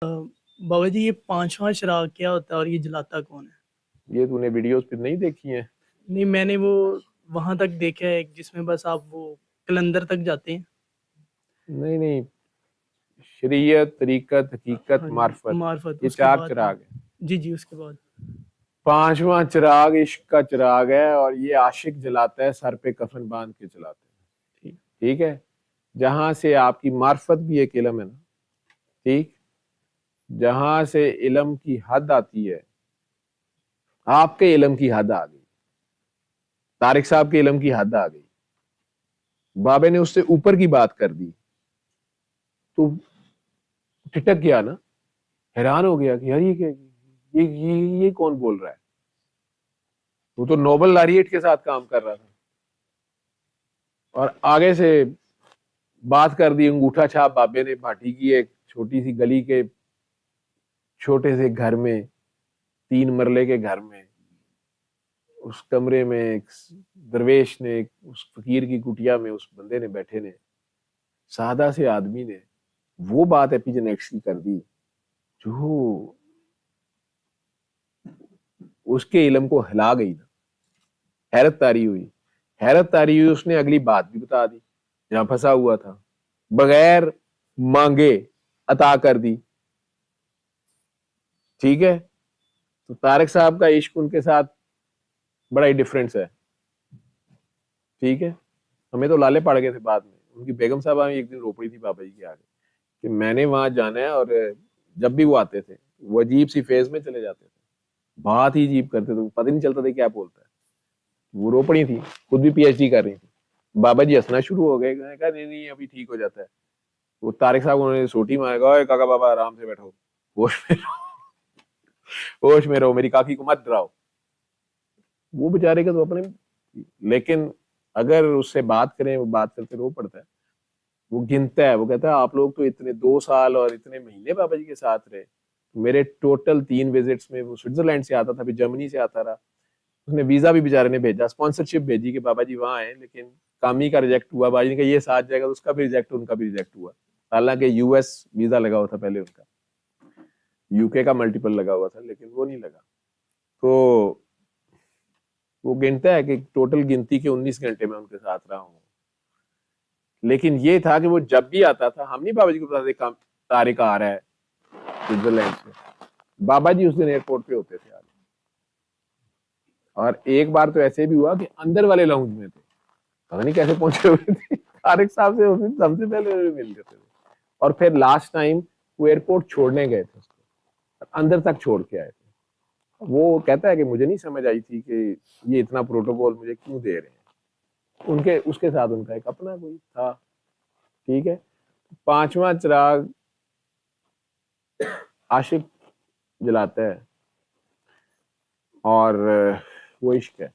بابا جی یہ پانچواں چراغ کیا ہوتا ہے اور یہ جلاتا کون ہے؟ یہ تو نے ویڈیوز پھر نہیں دیکھی ہیں؟ نہیں میں نے وہ وہاں تک دیکھا ہے جس میں بس آپ وہ کلندر تک جاتے ہیں. نہیں، شریعت، طریقت، حقیقت، معرفت، معرفت یہ اس کے چار بعد. چراغ ہیں. جی اس کے بعد پانچواں چراغ عشق کا چراغ ہے، اور یہ عاشق جلاتا ہے سر پہ کفن باندھ کے جلاتا ہے. ٹھیک ہے، جہاں سے آپ کی معرفت بھی ایک علم ہے نا. ٹھیک، جہاں سے علم کی حد آتی ہے، آپ کے علم کی حد آ گئی، طارق صاحب کے علم کی حد آ گئی، بابے نے اس سے اوپر کی بات کر دی تو ٹھٹک گیا نا، حیران ہو گیا کہ یار یہ کون بول رہا ہے. وہ تو نوبل لاریٹ کے ساتھ کام کر رہا تھا، اور آگے سے بات کر دی. انگوٹھا چھاپ بابے نے بھاٹی کی ایک چھوٹی سی گلی کے چھوٹے سے گھر میں، 3 مرلے کے گھر میں، اس کمرے میں ایک درویش نے، اس فقیر کی کٹیا میں اس بندے نے بیٹھے نے، سادہ سے آدمی نے وہ بات ایپیجنیٹکس کی کر دی جو اس کے علم کو ہلا گئی نا. حیرت تاری ہوئی، اس نے اگلی بات بھی بتا دی جہاں پھنسا ہوا تھا، بغیر مانگے عطا کر دی. ٹھیک ہے، تو طارق صاحب کا عشق ان کے ساتھ بڑا ہی ڈفرینس ہے. ٹھیک ہے، ہمیں تو لالے پڑ گئے تھے بعد میں. ان کی بیگم صاحبہ ایک دن رو پڑی تھی بابا جی کے آگے کہ میں نے وہاں جانا ہے، اور جب بھی وہ آتے تھے وہ عجیب سی فیز میں چلے جاتے تھے، بات ہی عجیب کرتے تھے، پتہ نہیں چلتا تھا کیا بولتا ہے. وہ رو پڑی تھی، خود بھی پی ایچ ڈی کر رہی تھی. بابا جی ہنسنا شروع ہو گئے، کہا نہیں ابھی ٹھیک ہو جاتا ہے. وہ طارق صاحب انہوں نے سوٹی مارے گا، اوے کاکا بابا آرام سے بیٹھو، ہوش میں رہو، میری کاکی کو مت ڈراؤ. وہ بیچارے کا تو اپنے، لیکن اگر اس سے بات کریں، وہ بات کرتے رو پڑتا ہے. وہ گنتا ہے، وہ کہتا ہے آپ لوگ تو اتنے 2 سال اور اتنے مہینے بابا جی کے ساتھ رہے، میرے ٹوٹل 3 وزٹس میں وہ سوئٹزرلینڈ سے آتا تھا، پھر جرمنی سے آتا رہا. اس نے ویزا بھی بیچارے نے بھیجا، اسپانسرشپ بھیجی کہ بابا جی وہاں آئے، لیکن کامی کا ریجیکٹ ہوا. بابا جی نے کہا یہ ساتھ جائے گا، تو اس کا بھی ریجیکٹ، ان کا بھی ریجیکٹ ہوا. حالانکہ یو ایس ویزا لگا ہوا تھا پہلے، ان کا یو کے کا ملٹیپل لگا ہوا تھا، لیکن وہ نہیں لگا. تو وہ گنتا ہے کہ ٹوٹل گنتی کے 19 گھنٹے میں ان کے ساتھ رہا ہوں. لیکن یہ تھا کہ وہ جب بھی آتا تھا، ہم نہیں بابا جی کو بتاتے طارق آ رہا ہے سوئٹزرلینڈ سے، بابا جی اس دن ایئرپورٹ پہ ہوتے تھے آگے. اور ایک بار تو ایسے بھی ہوا کہ اندر والے لاؤنج میں تھے، پتہ نہیں کیسے پہنچے ہوئے تھے طارق صاحب سے سب سے پہلے مل جاتے تھے. اور پھر لاسٹ ٹائم وہ ایئرپورٹ چھوڑنے گئے تھے، اس کو اندر تک چھوڑ کے آئے تھے. وہ کہتا ہے کہ مجھے نہیں سمجھ آئی تھی کہ یہ اتنا پروٹوکول مجھے کیوں دے رہے ہیں. اس کے ساتھ ان کا ایک اپنا کوئی تھا. ٹھیک ہے، 5واں چراغ عاشق جلاتا ہے، اور وہ عشق ہے.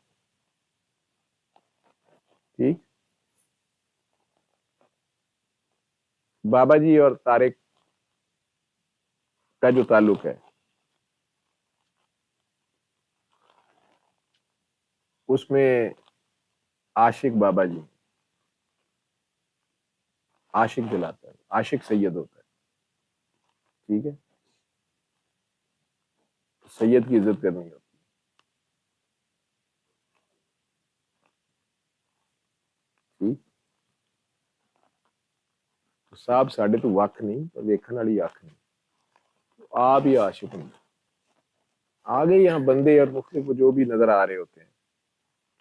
ٹھیک، بابا جی اور طارق کا جو تعلق ہے اس میں عاشق بابا جی، عاشق جلاتا ہے، عاشق سید ہوتا ہے. ٹھیک ہے، سید کی عزت کرنی ہوتی. ٹھیک، صاحب ساڈے تو وق نہیں پر ویکھن والی اکھ نہیں. آپ ہی عاشق نہیں، آگے یہاں بندے اور مختلف جو بھی نظر آ رہے ہوتے ہیں،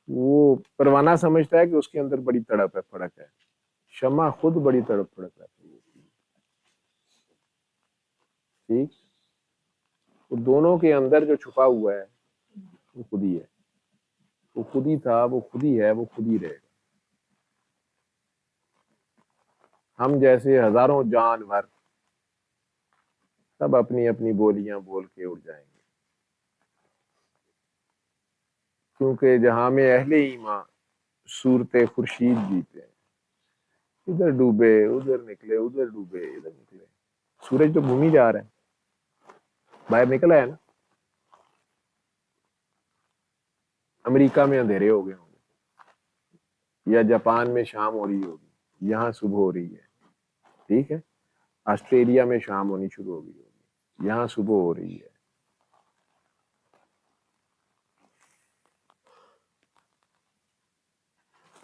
وہ پروانہ سمجھتا ہے کہ اس کے اندر بڑی تڑپ ہے، پھڑک ہے. شمع خود بڑی تڑپ پھڑک رہتی ہے. ٹھیک، وہ دونوں کے اندر جو چھپا ہوا ہے وہ خود ہی ہے، وہ خود ہی تھا، وہ خود ہی ہے، وہ خود ہی رہے گا. ہم جیسے ہزاروں جانور سب اپنی اپنی بولیاں بول کے اڑ جائیں گے، کیونکہ جہاں میں اہل ایمان صورت خورشید جیتے ہیں، ادھر ڈوبے ادھر نکلے، ادھر ڈوبے ادھر نکلے. سورج تو گھوم ہی جا رہا ہے، باہر نکل آیا نا. امریکہ میں اندھیرے ہو گئے ہوں گے، یا جاپان میں شام ہو رہی ہوگی، یہاں صبح ہو رہی ہے. ٹھیک ہے، آسٹریلیا میں شام ہونی شروع ہو گئی ہوگی. یہاں صبح ہو رہی ہے،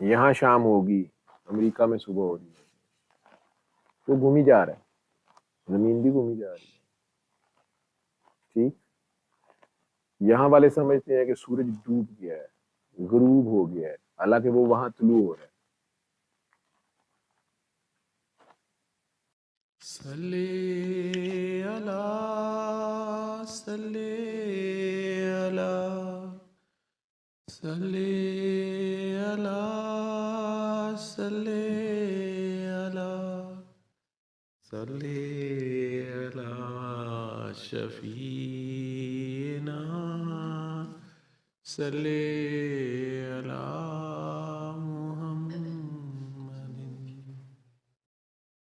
یہاں شام ہوگی، امریکہ میں صبح ہو رہی ہے، تو گھومی جا رہا ہے، زمین بھی گھومی جا رہی ہے، ٹھیک. یہاں والے سمجھتے ہیں کہ سورج ڈوب گیا ہے، غروب ہو گیا ہے، حالانکہ وہ وہاں طلوع ہو رہا ہے. صلی اللہ صلی اللہ صلی اللہ صلی اللہ صلی اللہ شفیعنا صلی اللہ